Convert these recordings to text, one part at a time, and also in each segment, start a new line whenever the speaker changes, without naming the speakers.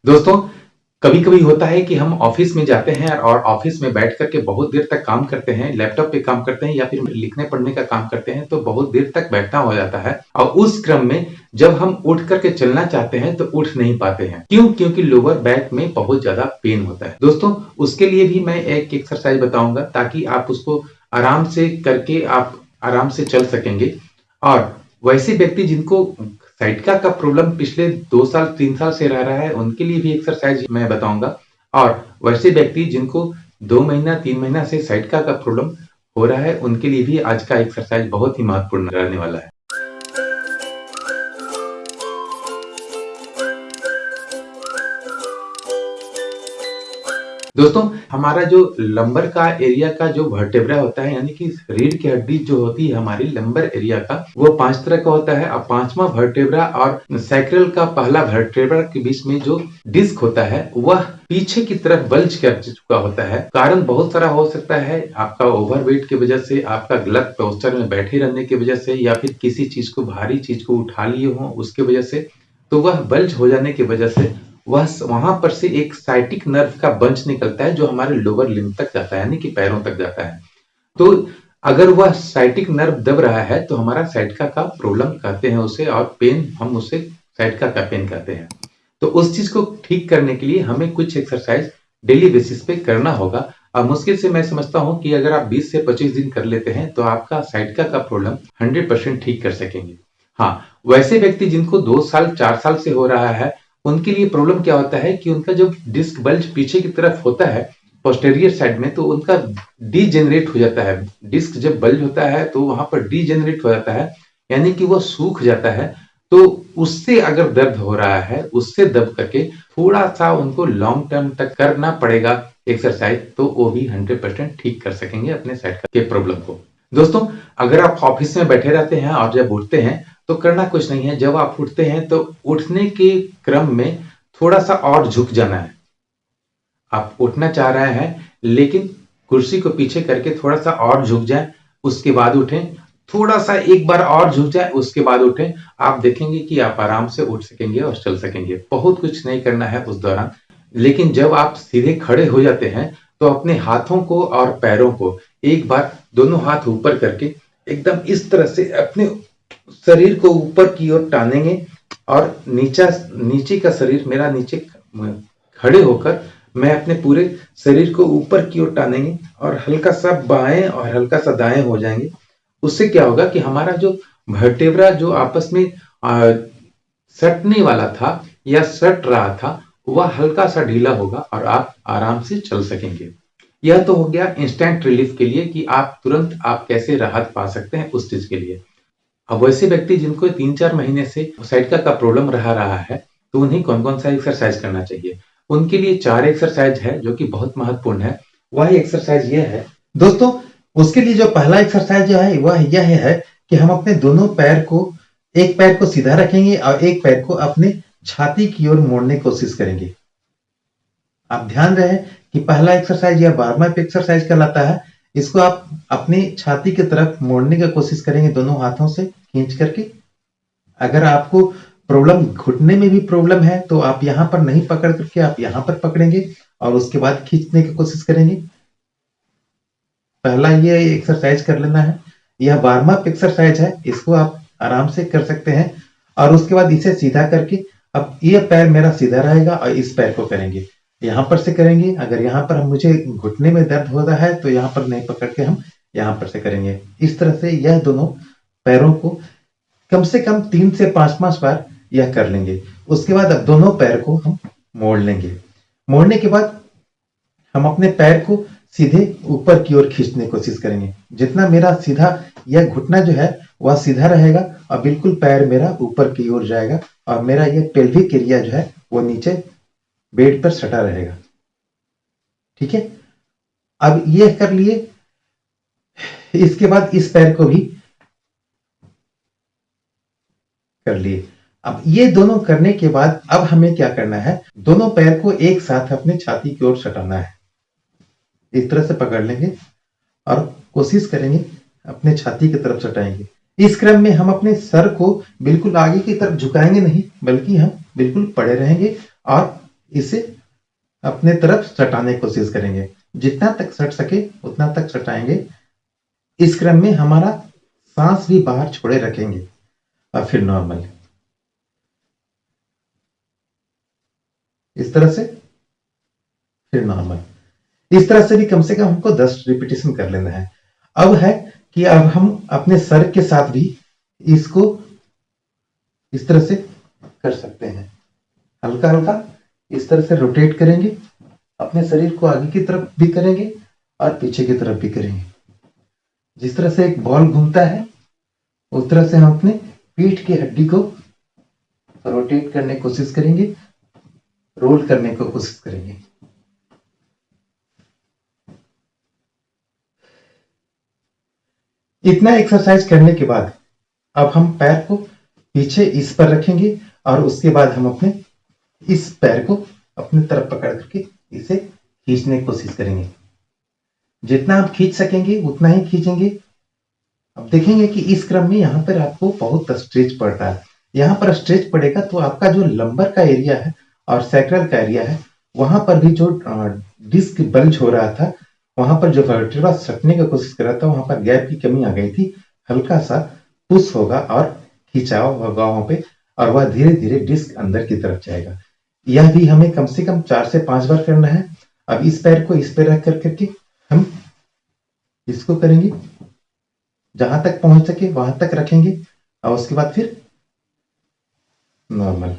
दोस्तों, कभी-कभी होता है कि हम ऑफिस में जाते हैं और ऑफिस में बैठ कर के बहुत देर तक काम करते हैं, लैपटॉप पे काम करते हैं या फिर लिखने पढ़ने का काम करते हैं, तो बहुत देर तक बैठना हो जाता है और उस क्रम में जब हम उठ कर के चलना चाहते हैं तो उठ नहीं पाते हैं। क्यों? क्योंकि लोअर बैक में बहुत ज़्यादा पेन होता है। दोस्तों, उसके लिए भी मैं एक एक्सरसाइज बताऊँगा ताकि आप उसको आराम से करके आप आराम से चल सकेंगे। और वैसे व्यक्ति जिनको साइटिका का प्रॉब्लम पिछले 2 साल 3 साल से रह रहा है, उनके लिए भी एक्सरसाइज मैं बताऊँगा। और वैसे व्यक्ति जिनको 2 महीना 3 महीना से साइटिका का प्रॉब्लम हो रहा है, उनके लिए भी आज का एक्सरसाइज बहुत ही महत्वपूर्ण रहने वाला है। दोस्तों, हमारा जो लंबर का एरिया का जो वर्टेब्रा होता है, यानी कि रीढ़ की हड्डी जो होती है हमारी लंबर एरिया का, वो 5 तरह का होता है। और 5वां वर्टेब्रा और सैक्रल का पहला वर्टेब्रा के बीच में जो डिस्क होता है, वह पीछे की तरफ बल्ज कर चुका होता है। कारण बहुत सारा हो सकता है, आपका ओवरवेट की वजह से, आपका गलत पोस्चर में बैठे रहने की वजह से, या फिर किसी चीज को भारी चीज को उठा लिए हो उसकी वजह से। तो वह बल्ज हो जाने की वजह से वहां पर से एक साइटिक नर्व का बंच निकलता है जो हमारे लोअर लिम्ब तक जाता है, यानी कि पैरों तक जाता है। तो अगर वह साइटिक नर्व दब रहा है तो हमारा साइटिका का प्रॉब्लम कहते हैं उसे, और पेन हम उसे साइटिका का पेन कहते हैं। तो उस चीज को ठीक करने के लिए हमें कुछ एक्सरसाइज डेली बेसिस पे करना होगा। और मुश्किल से मैं समझता हूं कि अगर आप 20 से 25 दिन कर लेते हैं तो आपका साइटिका का प्रॉब्लम 100% ठीक कर सकेंगे। हाँ, वैसे व्यक्ति जिनको 2 साल 4 साल से हो रहा है, उनके लिए प्रॉब्लम क्या होता है कि उनका जो डिस्क बल्ज पीछे की तरफ होता है पोस्टेरियर साइड में, तो उनका डीजेनरेट हो जाता है। डिस्क जब बल्ज होता है तो वहां पर डीजेनरेट हो जाता है, यानी कि वो सूख जाता है। तो उससे अगर दर्द हो रहा है, उससे दब करके थोड़ा सा उनको लॉन्ग टर्म तक करना पड़ेगा एक्सरसाइज, तो वो भी 100% ठीक कर सकेंगे अपने साइड के प्रॉब्लम को। दोस्तों, अगर आप ऑफिस में बैठे रहते हैं और जब उठते हैं तो करना कुछ नहीं है। जब आप उठते हैं तो उठने के क्रम में थोड़ा सा और झुक जाना है। आप उठना चाह रहे हैं लेकिन कुर्सी को पीछे करके थोड़ा सा और झुक जाए, उसके बाद उठें। थोड़ा सा एक बार और झुक जाए, उसके बाद उठें। आप देखेंगे कि आप आराम से उठ सकेंगे और चल सकेंगे। बहुत कुछ नहीं करना है उस दौरान। लेकिन जब आप सीधे खड़े हो जाते हैं तो अपने हाथों को और पैरों को एक बार दोनों हाथ ऊपर करके एकदम इस तरह से अपने शरीर को ऊपर की ओर टानेंगे। और नीचे का शरीर मेरा नीचे खड़े होकर मैं अपने पूरे शरीर को ऊपर की ओर टानेंगे और हल्का सा बाएं और हल्का सा दाएं हो जाएंगे। उससे क्या होगा कि हमारा जो वर्टेब्रा जो आपस में सटने वाला था या सट रहा था, वह हल्का सा ढीला होगा और आप आराम से चल सकेंगे। यह तो हो गया इंस्टेंट रिलीफ के लिए कि आप तुरंत आप कैसे राहत पा सकते हैं उस चीज के लिए। अब वैसे व्यक्ति जिनको 3-4 महीने से साइटिका का प्रॉब्लम रहा है, तो उन्हें कौन-कौन सा एक्सरसाइज करना चाहिए? उनके लिए 4 एक्सरसाइज है जो कि बहुत महत्वपूर्ण है। वह एक्सरसाइज यह है दोस्तों, उसके लिए जो पहला एक्सरसाइज जो है वह यह है कि हम अपने दोनों पैर को, एक पैर को सीधा रखेंगे और एक पैर को अपने छाती की ओर मोड़ने की कोशिश करेंगे। आप ध्यान रहे कि पहला एक्सरसाइज या वार्म अप एक्सरसाइज कहलाता है। इसको आप अपनी छाती की तरफ मोड़ने की कोशिश करेंगे दोनों हाथों से खींच करके। अगर आपको प्रॉब्लम घुटने में भी प्रॉब्लम है तो आप यहाँ पर नहीं पकड़ करके आप यहाँ पर पकड़ेंगे और उसके बाद खींचने की कोशिश करेंगे। पहला ये एक्सरसाइज कर लेना है। यह वार्म अप एक्सरसाइज है, इसको आप आराम से कर सकते हैं। और उसके बाद इसे सीधा करके, अब ये पैर मेरा सीधा रहेगा और इस पैर को करेंगे, यहाँ पर से करेंगे। अगर यहाँ पर मुझे घुटने में दर्द हो रहा है तो यहाँ पर नहीं पकड़ के हम यहाँ पर से करेंगे। इस तरह से यह दोनों पैरों को कम से कम 3 से 5 बार यह कर लेंगे। उसके बाद अब दोनों पैर को हम मोड़ लेंगे। मोड़ने के बाद हम अपने पैर को सीधे ऊपर की ओर खींचने की कोशिश करेंगे। जितना मेरा सीधा यह घुटना जो है वह सीधा रहेगा और बिल्कुल पैर मेरा ऊपर की ओर जाएगा और मेरा यह पेल्विक एरिया जो है वो नीचे बेड पर सटा रहेगा। ठीक है, अब यह कर लिए। इसके बाद इस पैर को भी कर लिए। अब ये दोनों करने के बाद अब हमें क्या करना है, दोनों पैर को एक साथ अपने छाती की ओर सटाना है। इस तरह से पकड़ लेंगे और कोशिश करेंगे अपने छाती की तरफ सटाएंगे। इस क्रम में हम अपने सर को बिल्कुल आगे की तरफ झुकाएंगे नहीं, बल्कि हम बिल्कुल पड़े रहेंगे और
इसे अपने तरफ सटाने की कोशिश करेंगे। जितना तक सट सके उतना तक सटाएंगे। इस क्रम में हमारा सांस भी बाहर छोड़े रखेंगे और फिर नॉर्मल, इस तरह से, फिर नॉर्मल। इस तरह से भी कम से कम हमको 10 रिपीटेशन कर लेना है। अब है कि अब हम अपने सर के साथ भी इसको इस तरह से कर सकते हैं। हल्का हल्का इस तरह से रोटेट करेंगे, अपने शरीर को आगे की तरफ भी करेंगे और पीछे की तरफ भी करेंगे। जिस तरह से एक बॉल घूमता है उस तरह से हम अपने पीठ की हड्डी को रोटेट करने की कोशिश करेंगे, रोल करने की कोशिश करेंगे। इतना एक्सरसाइज करने के बाद अब हम पैर को पीछे इस पर रखेंगे और उसके बाद हम अपने इस पैर को अपनी तरफ पकड़ करके इसे खींचने की कोशिश करेंगे। जितना आप खींच सकेंगे उतना ही खींचेंगे। अब देखेंगे कि इस क्रम में यहाँ पर आपको बहुत स्ट्रेच पड़ रहा है। यहाँ पर स्ट्रेच पड़ेगा तो आपका जो लंबर का एरिया है और सैक्रल का एरिया है, वहां पर भी जो डिस्क बल्ज हो रहा था, वहां पर जो वर्टेब्रा सटने की कोशिश कर रहा था, वहां पर गैप की कमी आ गई थी। हल्का सा पुश होगा और खिंचाव होगा वहां पे, और वह धीरे धीरे डिस्क अंदर की तरफ जाएगा। यह भी हमें कम से कम 4 से 5 बार करना है। अब इस पैर को इस पैर रख करके हम इसको करेंगे, जहां तक पहुंच सके वहां तक रखेंगे और उसके बाद फिर नॉर्मल।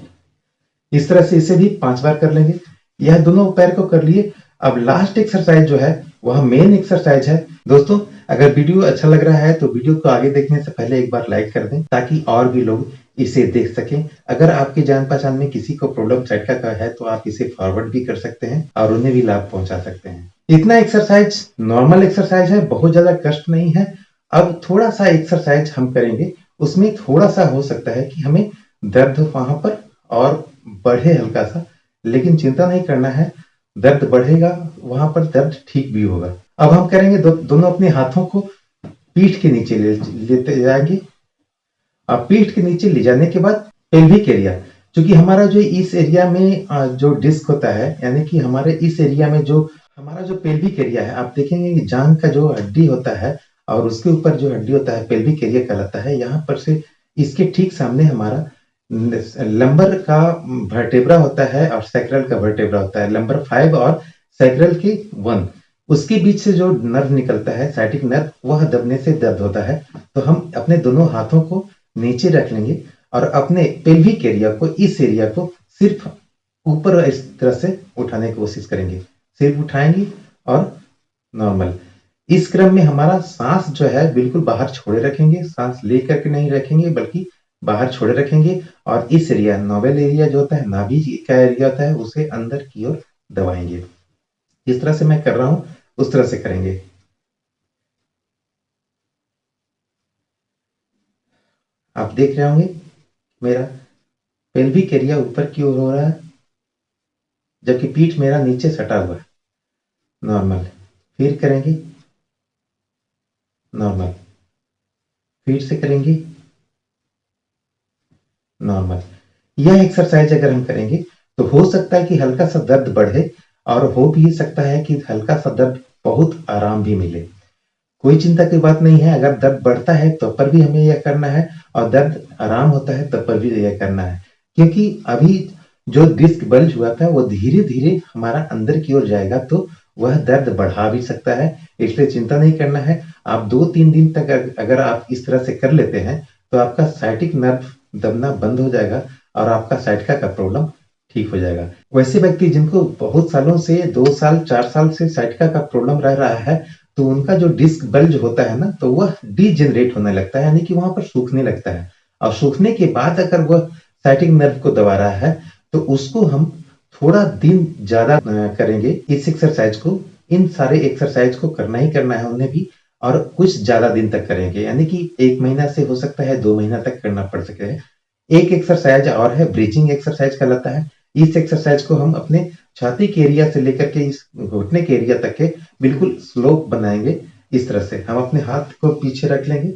इस तरह से इसे भी 5 बार कर लेंगे। यह दोनों पैर को कर लिए। अब लास्ट एक्सरसाइज जो है वह मेन एक्सरसाइज है। दोस्तों, अगर वीडियो अच्छा लग रहा है तो वीडियो को आगे देखने से पहले एक बार लाइक कर दें ताकि और भी लोग इसे देख सकें। अगर आपकी जान पहचान में किसी को प्रॉब्लम साइटिका का है तो आप इसे फॉरवर्ड भी कर सकते हैं और उन्हें भी लाभ पहुंचा सकते हैं। इतना एक्सरसाइज नॉर्मल एक्सरसाइज है, बहुत ज्यादा कष्ट नहीं है। अब थोड़ा सा एक्सरसाइज हम करेंगे, उसमें थोड़ा सा हो सकता है कि हमें दर्द वहां पर और बढ़े हल्का सा, लेकिन चिंता नहीं करना है। दर्द बढ़ेगा, वहां पर दर्द ठीक भी होगा। अब हम करेंगे दोनों अपने हाथों को पीठ के नीचे लेते जाएंगे। अब पीठ के नीचे ले जाने के बाद पेल्विक एरिया, क्योंकि हमारा जो इस एरिया में जो डिस्क होता है, यानी कि हमारे इस एरिया में जो हमारा जो पेल्विक एरिया है, आप देखेंगे कि जांघ का जो हड्डी होता है और उसके ऊपर जो हड्डी होता है पेल्विक एरिया कहलाता है। यहाँ पर से इसके ठीक सामने हमारा लंबर का वर्टेब्रा होता है और सैक्रल का वर्टेब्रा होता है। लंबर 5 और सैक्रल के 1, उसके बीच से जो नर्व निकलता है साइटिक नर्व, वह दबने से दर्द होता है। तो हम अपने दोनों हाथों को नीचे रख लेंगे और अपने पेल्विक एरिया को, इस एरिया को सिर्फ ऊपर इस तरह से उठाने की कोशिश करेंगे। सिर्फ उठाएंगे और नॉर्मल। इस क्रम में हमारा सांस जो है बिल्कुल बाहर छोड़े रखेंगे, सांस लेकर के नहीं रखेंगे बल्कि बाहर छोड़े रखेंगे। और इस एरिया, नोवेल एरिया जो होता है, नाभि का एरिया होता है, उसे अंदर की ओर दबाएंगे। जिस तरह से मैं कर रहा हूं उस तरह से करेंगे। आप देख रहे होंगे मेरा पेल्विक एरिया ऊपर की ओर हो रहा है जबकि पीठ मेरा नीचे सटा हुआ है। नॉर्मल, फिर करेंगे नॉर्मल, फिर से करेंगे नॉर्मल। यह एक्सरसाइज अगर हम करेंगे तो हो सकता है कि हल्का सा दर्द बढ़े और हो भी सकता है कि हल्का सा दर्द बहुत आराम भी मिले। कोई चिंता की बात नहीं है। अगर दर्द बढ़ता है तब पर भी हमें यह करना है और दर्द आराम होता है तब पर भी यह करना है, क्योंकि अभी जो डिस्क बल्ज हुआ था वो धीरे धीरे हमारा अंदर की ओर जाएगा तो वह दर्द बढ़ा भी सकता है। इसलिए चिंता नहीं करना है। आप 2-3 दिन तक अगर आप इस तरह से कर लेते हैं तो आपका साइटिक नर्व दबना बंद हो जाएगा और आपका साइटिका का प्रॉब्लम ठीक हो जाएगा। वैसे व्यक्ति जिनको बहुत सालों से, 2 साल 4 साल से साइटिका का प्रॉब्लम रह रहा है, तो उनका जो डिस्क बल्ज होता है ना, तो वह डीजेनरेट होने लगता है, यानी कि वहां पर सूखने लगता है। और सूखने के बाद अगर वह साइटिक नर्व को दबा रहा है तो उसको हम थोड़ा दिन ज्यादा करेंगे इस एक्सरसाइज को। इन सारे एक्सरसाइज को करना ही करना है उन्हें भी, और कुछ ज्यादा दिन तक करेंगे, यानी कि 1 महीना से हो सकता है 2 महीना तक करना पड़ सके है। एक एक्सरसाइज और है, ब्रीचिंग एक्सरसाइज कहलाता है। इस एक्सरसाइज को हम अपने छाती के एरिया से लेकर के इस घुटने के एरिया तक के बिल्कुल स्लोप बनाएंगे। इस तरह से हम अपने हाथ को पीछे रख लेंगे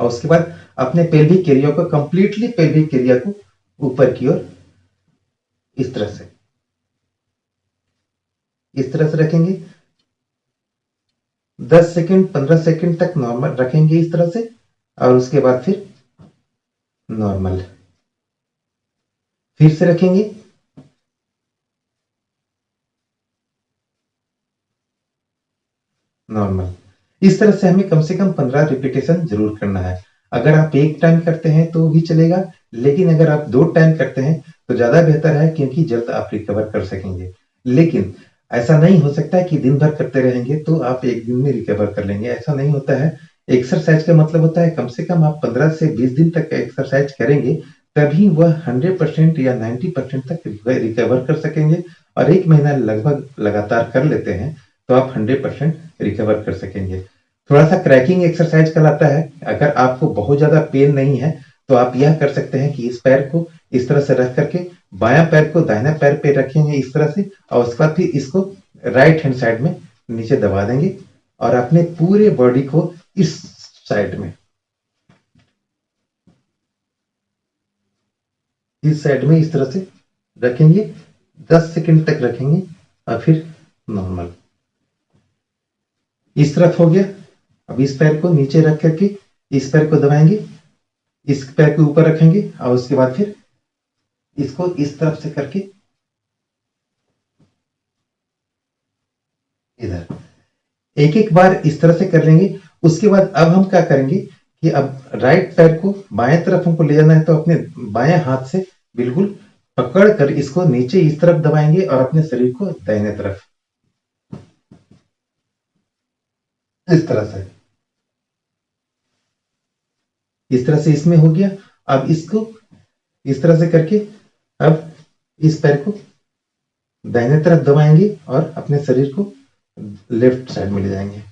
और उसके बाद अपने पेल्विक एरिया को कंप्लीटली, पेल्विक एरिया को ऊपर की ओर इस तरह से, इस तरह से रखेंगे। 10 सेकंड 15 सेकंड तक नॉर्मल रखेंगे इस तरह से, और उसके बाद फिर नॉर्मल, फिर से रखेंगे, नॉर्मल। इस तरह से हमें कम से कम 15 रिपीटेशन जरूर करना है। अगर आप एक टाइम करते हैं तो भी चलेगा, लेकिन अगर आप 2 टाइम करते हैं तो ज्यादा बेहतर है, क्योंकि जल्द आप रिकवर कर सकेंगे। लेकिन ऐसा नहीं हो सकता है कि दिन भर करते रहेंगे तो आप एक दिन में रिकवर कर लेंगे, ऐसा नहीं होता है। एक्सरसाइज का मतलब होता है कम से कम आप 15 से 20 दिन तक एक्सरसाइज करेंगे, तभी वह 100% या 90% तक रिकवर कर सकेंगे। और 1 महीना लगभग लगातार कर लेते हैं तो आप 100% रिकवर कर सकेंगे। थोड़ा सा क्रैकिंग एक्सरसाइज कहलाता है। अगर आपको बहुत ज्यादा पेन नहीं है तो आप यह कर सकते हैं कि इस पैर को इस तरह से रख करके बायां पैर को दाहिना पैर पे रखेंगे इस तरह से, और उसके बाद फिर इसको राइट हैंड साइड में नीचे दबा देंगे और अपने पूरे बॉडी को इस साइड में, इस साइड में इस तरह से रखेंगे। 10 सेकंड तक रखेंगे और फिर नॉर्मल। इस तरफ हो गया। अब इस पैर को नीचे रख करके इस पैर को दबाएंगे, इस पैर को ऊपर रखेंगे और उसके बाद फिर इसको इस तरफ से करके इधर एक एक बार इस तरह से कर लेंगे। उसके बाद अब हम क्या करेंगे कि अब राइट पैर को बाएं तरफ हमको ले जाना है, तो अपने बाएं हाथ से बिल्कुल पकड़ कर इसको नीचे इस तरफ दबाएंगे और अपने शरीर को दाहिने तरफ इस तरह से, इस तरह से इसमें हो गया। अब इसको इस तरह से करके अब इस पैर को दाहिने तरफ दबाएंगे और अपने शरीर को लेफ्ट साइड में ले जाएंगे।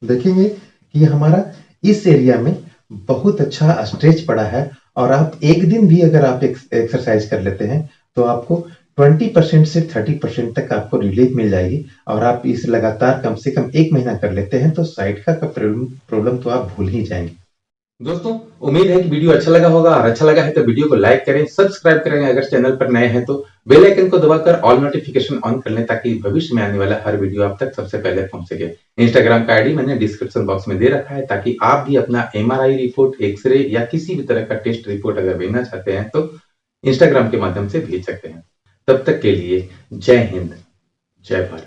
देखेंगे कि हमारा इस एरिया में बहुत अच्छा स्ट्रेच पड़ा है, और आप एक दिन भी अगर आप एक्सरसाइज कर लेते हैं तो आपको 20% से 30% तक आपको रिलीफ मिल जाएगी। और आप इस लगातार कम से कम 1 महीना कर लेते हैं तो साइड का प्रॉब्लम तो आप भूल ही जाएंगे।
दोस्तों, उम्मीद है कि वीडियो अच्छा लगा होगा, और अच्छा लगा है तो वीडियो को लाइक करें, सब्सक्राइब करें, अगर चैनल पर नए हैं तो बेल आइकन को दबाकर ऑल नोटिफिकेशन ऑन कर लें, ताकि भविष्य में आने वाला हर वीडियो आप तक सबसे पहले पहुंच सके। इंस्टाग्राम का आईडी मैंने डिस्क्रिप्शन बॉक्स में दे रखा है, ताकि आप भी अपना एमआरआई रिपोर्ट, एक्सरे या किसी भी तरह का टेस्ट रिपोर्ट अगर भेजना चाहते हैं तो इंस्टाग्राम के माध्यम से भेज सकते हैं। तब तक के लिए जय हिंद, जय भारत।